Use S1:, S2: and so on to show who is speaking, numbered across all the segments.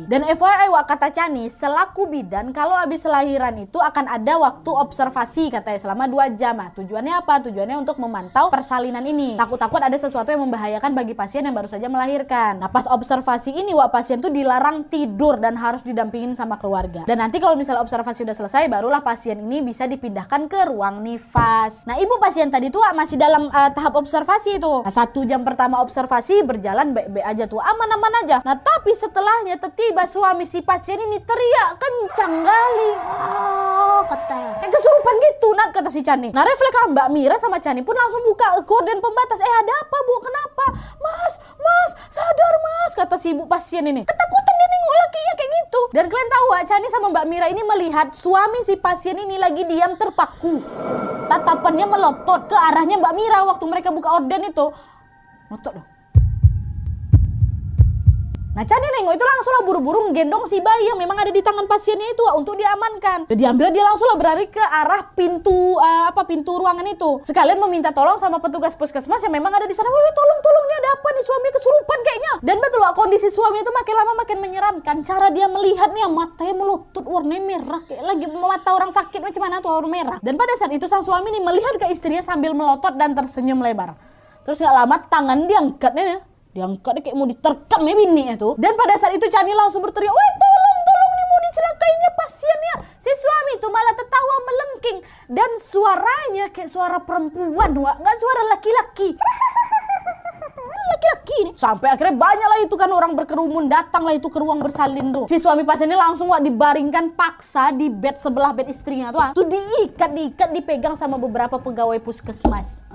S1: lagi. Dan FYI Wak, kata Chani selaku bidan kalau habis lahiran itu akan ada waktu observasi katanya selama 2 jam. Tujuannya apa? Tujuannya untuk memantau persalinan ini. Takut-takut ada sesuatu yang membahayakan bagi pasien yang baru saja melahirkan. Nah pas observasi ini Wak, pasien tuh dilarang tidur dan harus didampingin sama keluarga. Dan nanti kalau misalnya observasi udah selesai barulah pasien ini bisa dipindahkan ke ruang nifas. Nah ibu pasien tadi tuh Wak, masih dalam tahap observasi itu. Nah 1 jam pertama observasi berjalan baik-baik aja tuh, aman-aman aja. Nah tapi setelahnya tiba suami si pasien ini teriak kencang kali. Katanya kayak kesurupan gitu Nat, kata si Chani. Nah refleks Mbak Mira sama Chani pun langsung buka gorden pembatas. Ada apa Bu? Kenapa? Mas, sadar Mas, kata si ibu pasien ini. Ketakutan dia nengok lakinya kayak gitu. Dan kalian tahu Chani sama Mbak Mira ini melihat suami si pasien ini lagi diam terpaku. Tatapannya melotot ke arahnya Mbak Mira waktu mereka buka orden itu. Melotot loh. Nah Chani nengok itu langsung lah buru-buru gendong si bayi yang memang ada di tangan pasiennya itu untuk diamankan. Dan diambil dia langsung lah berlari ke arah pintu pintu ruangan itu. Sekalian meminta tolong sama petugas puskesmas yang memang ada di sana. Wih tolong nih ada apa nih, suami kesurupan kayaknya. Dan betul lah kondisi suami itu makin lama makin menyeramkan. Cara dia melihat nih matanya melotot warnanya merah kayak lagi mata orang sakit macam mana tuh warna merah. Dan pada saat itu sang suami nih melihat ke istrinya sambil melotot dan tersenyum lebar. Terus gak lama tangan diangkatnya nih. Diangkat kayak mau diterkam ya bininya tuh. Dan pada saat itu Chani langsung berteriak, "Weh tolong nih mau dicelakainnya pasiennya." Si suami itu malah tertawa melengking. Dan suaranya kayak suara perempuan Wak, gak suara laki-laki. Laki-laki nih. Sampai akhirnya banyak lah itu kan orang berkerumun datang lah itu ke ruang bersalin tuh. Si suami pasien ini langsung Wak dibaringkan paksa di bed sebelah bed istrinya tuh. Tuh diikat dipegang sama beberapa pegawai puskesmas.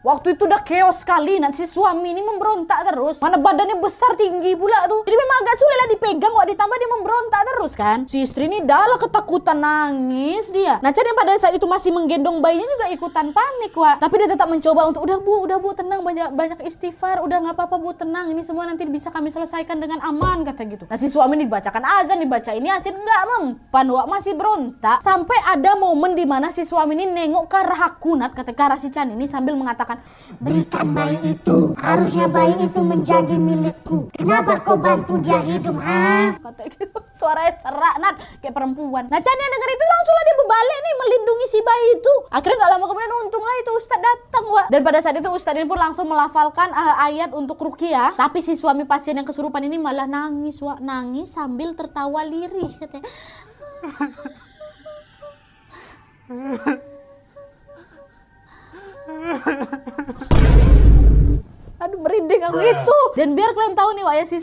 S1: Waktu itu udah chaos sekali. Nanti si suami ini memberontak terus. Mana badannya besar tinggi pula tuh. Jadi memang agak sulit lah dipegang Wak, ditambah dia memberontak terus kan. Si istri ini dah ketakutan nangis dia. Nah Chani pada saat itu masih menggendong bayinya juga ikutan panik Wak. Tapi dia tetap mencoba untuk udah bu tenang, banyak istighfar. Udah nggak apa-apa Bu, tenang, ini semua nanti bisa kami selesaikan dengan aman, kata gitu. Nah si suami dibacakan azan, dibaca ini Yasin, nggak mempan Wak, masih berontak. Sampai ada momen di mana si suami ini nengok ke arah aku Nat, kata arah si Chani ini sambil mengatakan,
S2: "Berikan bayi itu, harusnya bayi itu menjadi milikku. Kenapa kau bantu dia hidup,
S1: kata gitu. Suaranya serak Nat, kayak perempuan. Nah Chani yang denger itu langsung lah dia berbalik nih melindungi si bayi itu. Akhirnya nggak lama kemudian untunglah itu Ustadz datang Wak. Dan pada saat itu Ustadz ini pun langsung melafalkan ayat untuk ruqyah. Tapi si suami pasien yang kesurupan ini malah nangis Wak, nangis sambil tertawa lirih katanya. Aduh merinding aku itu. Dan biar kalian tahu nih Wak ya, si